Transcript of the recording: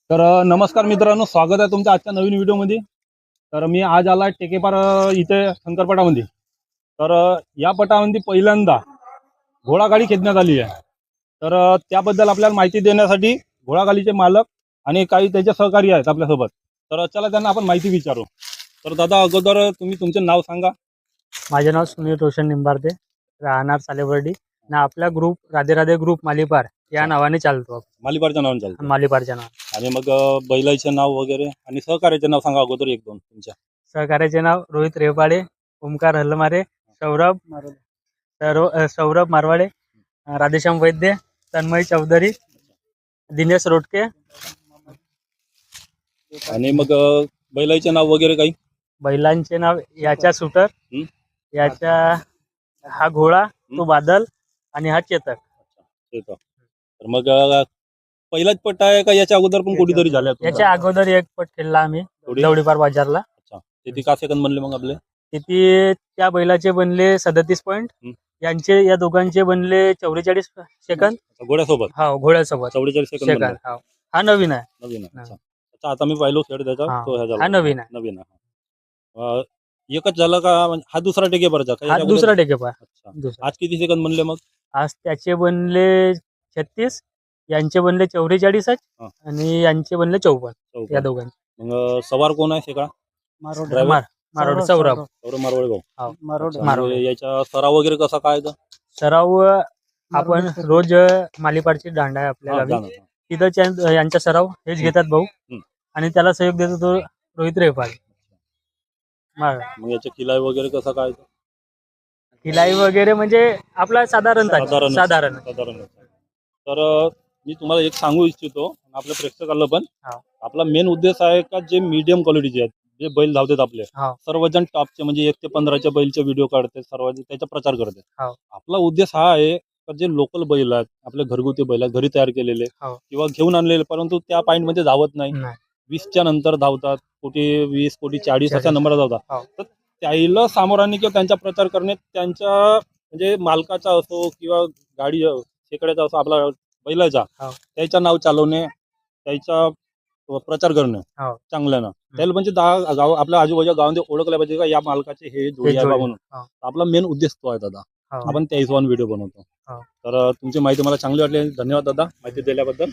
तर नमस्कार मित्रांनो, स्वागत आहे तुमचं आजच्या नवीन व्हिडिओमध्ये. तर मी आज आला टेकेपार इथे शंकरपटामध्ये. तर या पटामध्ये पहिल्यांदा घोडागाडी खेचण्यात आली आहे. तर त्याबद्दल आपल्याला माहिती देण्यासाठी घोडागाडीचे मालक आणि काही त्याचे सहकारी आहेत आपल्यासोबत. तर चला त्यांना आपण माहिती विचारू. तर दादा, अगोदर तुम्ही तुमचे नाव सांगा. माझे नाव सुनील रोशन निंबार्दे, राहणार सालेबर्डी ना. आपला ग्रुप राधे राधे ग्रुप मालिपार या नावाने चालतो. मालिपारच्या नावाने चालतं. मालिपारच्या नाव. आणि मग बैलाचे नाव वगैरे आणि सहकार्याचे नाव सांगा अगोदर एक दोन तुमच्या. सहकार्याचे नाव रोहित रेपाडे, ओमकार हल्लमारे, सौरभ मारवाडे, राधेश्याम वैद्य, तन्मय चौधरी, दिनेश रोटके. आणि मग बैलाचे नाव वगैरे काही. बैलांचे नाव याच्या शूटर, याच्या हा घोडा, तो बादल आणि हा चेतक. ठीक आहे. तर मग पहिलाच पट आहे का याच्या अगोदर पण कुठेतरी झाल्या? याच्या अगोदर एक पट खेळला आम्ही दौडीपार बाजारला. अच्छा, किती का सेकंद बनले मग आपले? किती त्या बैलाचे बनले 37 पॉईंट, यांचे या दोघांचे बनले 44 सेकंद. घोड्यासोबत? हा, घोड्यासोबत 44 सेकंद. हा नवीन आहे. नवीन आहे. अच्छा, आता मी पाहिलो खेळ त्याचा, तो ह्या झाला. हा नवीन आहे. नवीन आहे. एकच झाला का? म्हणजे हा दुसरा टेकेपारचा का? हा दुसरा टेकेपार. आज किती सेकंद बनले मग? आज त्याचे बनले 36, यांचे बनले 44 आणि यांचे बनले 54. या दोघांचे. मग सवार कोण आहे? शेकडा मारोड सौरभ मारवाडे भाऊ. मारोड. याचा सराव वगैरे कसा काय? सराव आपण रोज मालिपारची दांडा आहे आपल्या गावी, तिथं यांचा सराव हेच घेतात भाऊ. आणि त्याला सहयोग देतो तो रोहित रेपाडे. मग याच्या किलाई वगैरे कसा काय? खिलाई वगैरे म्हणजे आपला साधारण. तर मी तुम्हाला एक सांगू इच्छितो आपल्या प्रेक्षकाला पण. आपला मेन उद्देश आहे का जे मीडियम क्वालिटीचे आहेत, जे बैल धावतात आपले, सर्वजण टॉपचे म्हणजे 1 ते 15च्या बैलचे व्हिडिओ काढतात, सर्व त्याचा प्रचार करतात. आपला उद्देश हा आहे का जे लोकल बैल आहेत, आपले घरगुती बैल आहेत, घरी तयार केलेले किंवा घेऊन आणलेले, परंतु त्या पॉईंट मध्ये धावत नाही, 20च्या नंतर धावतात, कोटी 20 कोटी 40 अशा नंबर धावतात. तर त्याला सामोराने किंवा त्यांचा प्रचार करणे, त्यांच्या म्हणजे मालकाचा असो किंवा गाडी शेकड्याचा असो, आपला बैलाचा, त्याचं नाव चालवणे, त्याचा प्रचार करणे चांगल्यानं. त्याला म्हणजे गाव आपल्या आजूबाजूच्या गावामध्ये ओळखल्या पाहिजे का या मालकाचे हे जोडी आहे म्हणून. आपला मेन उद्देश तो आहे दादा. आपण त्या हिशोबाने व्हिडिओ बनवतो. तर तुमची माहिती मला चांगली वाटली. धन्यवाद दादा, माहिती दिल्याबद्दल.